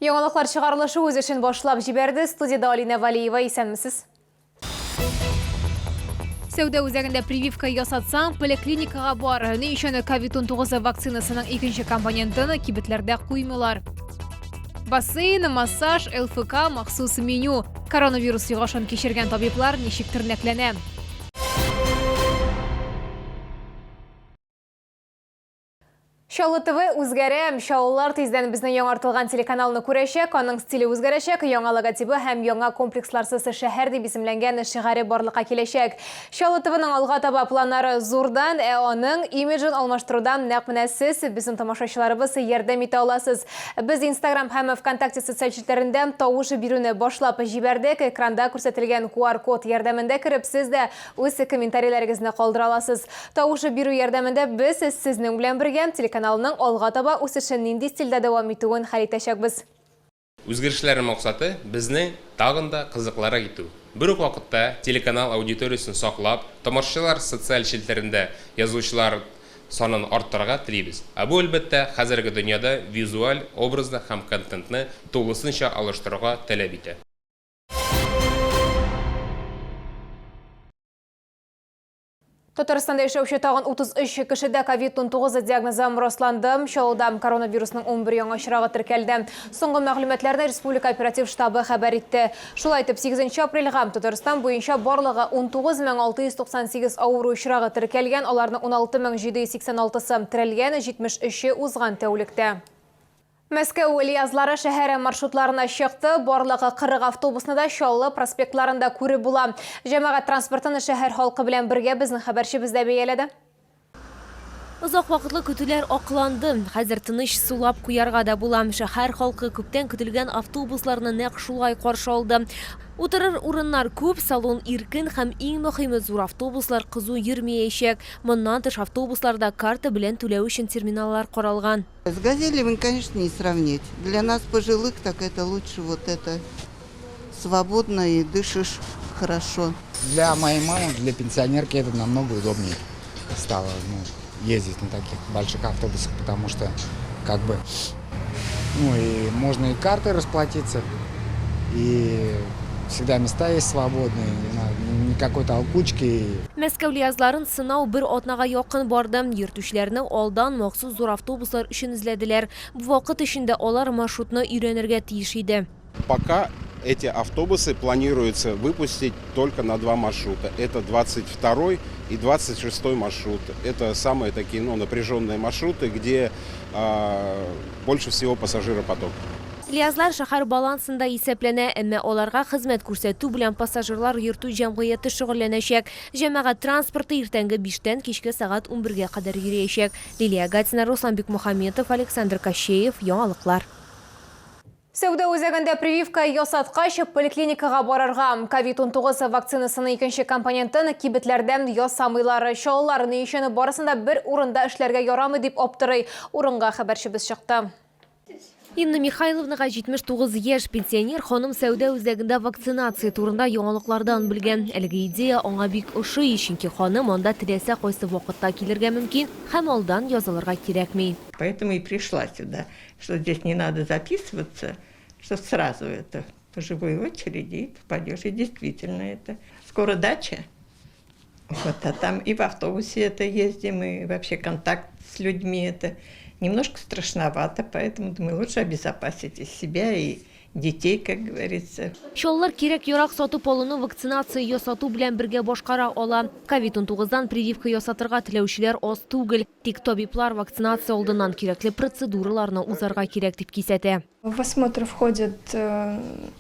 Яңалыклар чыгарылышы үз эшен башлап җибәрде. Студияда Алина Валиева, исәнмесез? Сәүдә үзәгендә прививка ясатсаң, поликлиникага бар. Ни өчен COVID-19 вакцинасының икенче компонентын кибетләрдә куймыйлар? Бассейн, массаж, ЛФК, махсус меню. Коронавирус югашын кичергән табиблар ничек тернәкләнә? Шаулы ТВ үзгәрәм. Шаулар тиздән безнең яңартылган телеканалны күрәчәк, аның стиле үзгәрәчәк, яңа логотипы һәм яңа комплексларсыз шәһәр дип исемләнгән шәһәре барлыкка киләчәк. Шаулы ТВның алга таба планнары зурдан, аның имиджын алмаштырудан нәкъ менә сез, безнең тамашачыларыбыз, ярдәм итә аласыз. Без Instagram һәм ВКонтакте социаль челтәрендә тавыш бирүне башлап җибәрдек. Экранда күрсәтелгән QR-код ярдәмендә кереп, сез дә үз комментарийларыгызны калдыра аласыз. Тавыш бирү ярдәмендә без сезнең белән бергә телеканалның алга таба үсешен нинди стильдә дәвам итүен хәл итәчәкбез. Үзгәрешләрнең максаты безне тагын да кызыклырак итү. Бер үк вакытта телеканал аудиториясын саклап, тамашачылар социаль челтәрендә язучылар санын арттырырга телибез. Бу әлбәттә хәзерге дөньяда визуаль, образлы һәм контентны тулысынча алыштыруга таләп итә. Татарстанда яшәүче тагын 33 кешедә COVID-19 диагнозы расланды. Шаулда коронавирусның 11 яңа очрагы теркәлде. Соңгы мәгълүматларны Республика оператив штабы хәбәр итте. Шулай итеп, 8 апрельгә Татарстан буенча барлыгы 19698 авыру очрагы теркәлгән, аларның 16786-сы терелгән, 73-е узган тәүлектә. Мәскәү Ильязлары шәһәре маршрутларына чыкты. Барлыгы 40 автобусны да Шаулы проспектларында күреп була. Җәмәгать транспортын шәһәр халкы белән бергә безнең хәбәрчебез дә бәяләде. Узак вакытлы көтүләр акланды. Хәзер тыныч сулап куярга да була. Шәһәр халкы күптән көтелгән автобусларны нәкъ шулай каршы алды. Утырыр урыннар күп, салон иркен һәм иң мөһиме зур автобуслар кызу йөрмәячәк. Моннан тыш автобусларда карта белән түләү өчен терминаллар каралган. С «Газелем», конечно, не сравнить. Для нас, пожилых, так это лучше вот это. Свободно и дышишь хорошо. Для моей мамы, для пенсионерки это намного удобнее стало ездить на таких больших автобусах, потому что как бы, и можно и картой расплатиться, и всегда места есть свободные, никакой толкучки. Мәскәү Ильязларын сынау бер атнага якын барды. Йөртүчләрне алдан махсус зур автобуслар өчен эзләделәр. Бу вакыт эчендә алар маршрутны өйрәнергә тиеш иде. Пока эти автобусы планируется выпустить только на 2 маршрута. Это 22 и 26 маршрут. Это самые такие напряженные маршруты, где больше всего пассажиропоток. Ильязлар шәһәр балансында исәпләнә, әмма аларга хезмәт күрсәтү белән пассажирлар йөртү җәмгыяте шөгыльләнәчәк. Җәмәгать транспорты иртәнге 5-тән кичке сәгать 11-гә кадәр йөриячәк. Лилия Гатина, Руслан Бикмөхәммәтов, Александр Кащеев, Яңалыклар. Сәүдә үзәгендә прививка ясаткач поликлиникага барырга. COVID-19 вакцинасының икенче компонентын кибетләрдән ясамыйлар. Шаулар ни өчен барысында бер урында эшләргә ярамый дип аптырый. Урынга хәбәрчебез чыкты. Инна Михайловнаға 79 яшь пенсионер ханым Сәүдә үзәгендә вакцинация турында яңалыклардан белгән. Әлеге идея аңа бик ошый, чөнки ханым анда теләсә кайсы вакытта килергә мөмкин һәм алдан язылырга кирәкми. Поэтому и пришла сюда, что здесь не надо записываться, что сразу это по живой очереди попадешь. И действительно это. Скоро дача. Вот, а там и в автобусе это ездим, и вообще контакт с людьми это. Немножко страшновато, поэтому, думаю, лучше обезопасить и себя, и детей, как говорится. Шаулар кирәк ярак сатып алуны вакцинация ясату белән бергә башкара ала. COVID-19-дан прививка ясатырга теләүчеләр аз түгел. Тик табиблар вакцинация алдыннан кирәкле процедураларны узарга кирәк дип кисәтә. В осмотр входят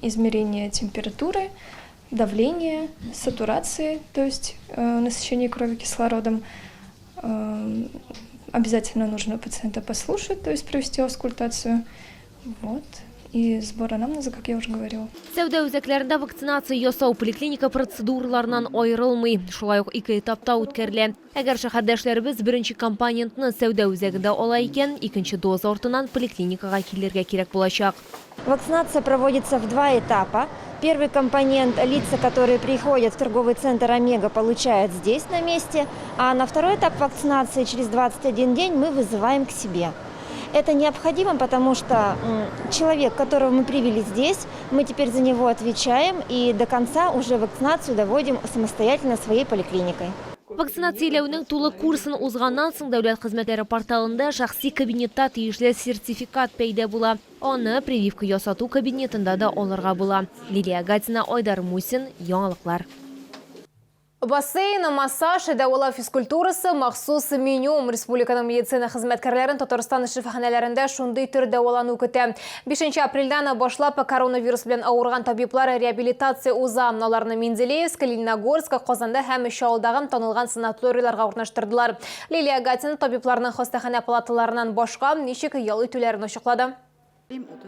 измерение температуры, давления, сатурации, то есть насыщение крови кислородом. Обязательно нужно пациента послушать, то есть провести аускультацию. Вот. И сбор анамнеза, как я уже говорила. Сәүдә үзәкләрендә вакцинация ясау поликлиника процедураларынан аерылмый. Шулай ук 2 этапта үткәрелә. Әгәр шәһәрдәшләребез беренче компонентны Сәүдә үзәгендә ала икән, икенче доза артыннан поликлиникага килергә кирәк булачак. Вакцинация проводится в 2 этапа. Первый компонент лица, которые приходят в торговый центр «Омега», получают здесь на месте, а на второй этап вакцинации через 21 день мы вызываем к себе. Это необходимо, потому что человек, которого мы привели здесь, мы теперь за него отвечаем и до конца уже вакцинацию доводим самостоятельно своей поликлиникой. Вакцинацияләүнең тулы курсын узганнан соң дәүләт хезмәтләре порталында шәхси кабинетта тиешле сертификат пәйда була. Аны прививка ясату кабинетында да алырга була. Лилия Гатина, Айдар Мусин, яңалыклар. Бассейн, массаж, дәвалау физкультурасы, махсус меню республиканың медицина хезмәткәрләрен Татарстан шифаханәләрендә шундый төр дәвалану көтә. 5 апрельдән башлап коронавирус белән авырган табиблар реабилитация уза. Аларны Менделеевск, Лениногорск, Казанда һәм Шаулдагы танылган санаторийларга урнаштырдылар. Лилия Гатина табибларның хастаханә палаталарыннан башка ничек ял итүләрен ачыклады.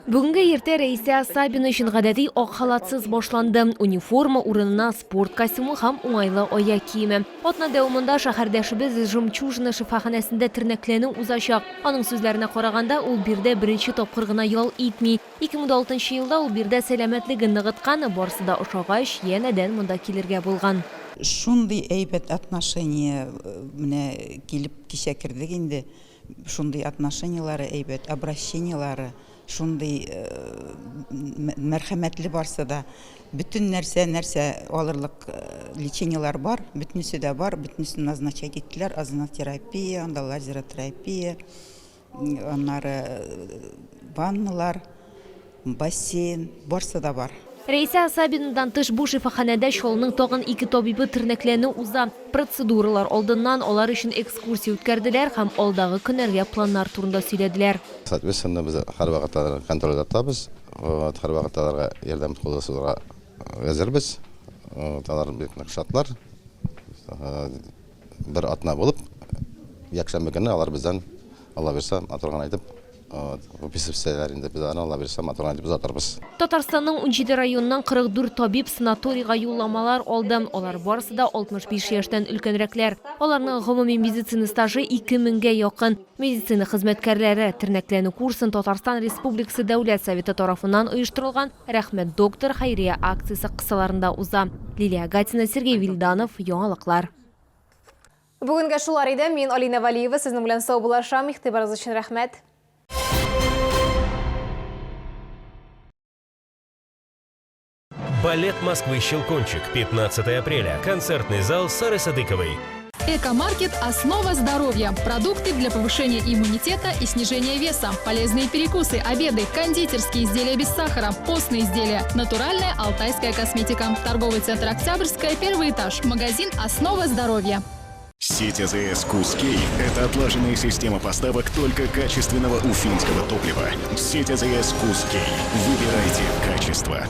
Бүгенге иртә Рәйсә Сабина өчен гадәти ак халатсыз башланды. Униформа урынына спорт костюмы һәм уңайлы аяк киеме. Атна дәвамында шәһәрдәшебез Жемчужина шифаханәсендә тернәкләнү узачак. Аның сүзләренә караганда, ул бирдә беренче тапкыр гына ял итми. 2006 елда ул бирдә сәламәтлеген ныгыткан, барысы да ошагач, янәдән монда килергә булган. Шундый әйбәт отношение менә килеп кичә кирдек инде. Шундый отношениялары әйбәт, обращениялары шундый мәрхәмәтле барса да, bütün нәрсә алырлык лечениялар бар, бөтенесе дә бар, бөтенесен назначать иттеләр, озонотерапия, анда лазеротерапия, аннары ванналар, бассейн, барса да бар. Рәйсә Сабинадан тыш бу шифаханәдә шулның тагын 2 табибы тернәкләнү уза. Процедуралар алдыннан алар өчен экскурсия үткәрделәр һәм алдагы көннәргә планнар турында сөйләделәр. Соответственно, biz һәрвакыт контроль итәбез. Һәрвакыт аларга ярдәм кулланырга әзербез. Алар бик шатлар. Бер атна булып, якшәмбе көнне алар бездән Алла берсә атырган әйтеп, инде без Алла берсә атырган әйтеп атарбыз. Татарстанның 17 районыннан 44 табиб санаторийга юлламалар алды. Алар барысы да 65 яшьтән өлкәнрәкләр. Аларның гомуми медицина стажы 2000-гә якын. Медицина хезмәткәрләре тернәкләнү курсын Татарстан Республикасы Дәүләт Советы тарафыннан оештырылган Рәхмәт доктор хәйрия акциясе кысаларында уза. Лилия Гатина, Сергей Вильданов, яңалыклар. Бүгенге шулар иде. Мин Алина Валиева, сезнең белән сау булашам. Игътибарыгыз өчен рәхмәт. Балет Москвы «Щелкунчик», 15 апреля. Концертный зал Сары Садыковой. Экомаркет «Основа здоровья». Продукты для повышения иммунитета и снижения веса. Полезные перекусы, обеды, кондитерские изделия без сахара, постные изделия. Натуральная алтайская косметика. Торговый центр «Октябрьская», 1-й этаж. Магазин «Основа здоровья». Сеть АЗС «Кузкей» – это отлаженная система поставок только качественного уфимского топлива. Сеть АЗС «Кузкей». Выбирайте качество.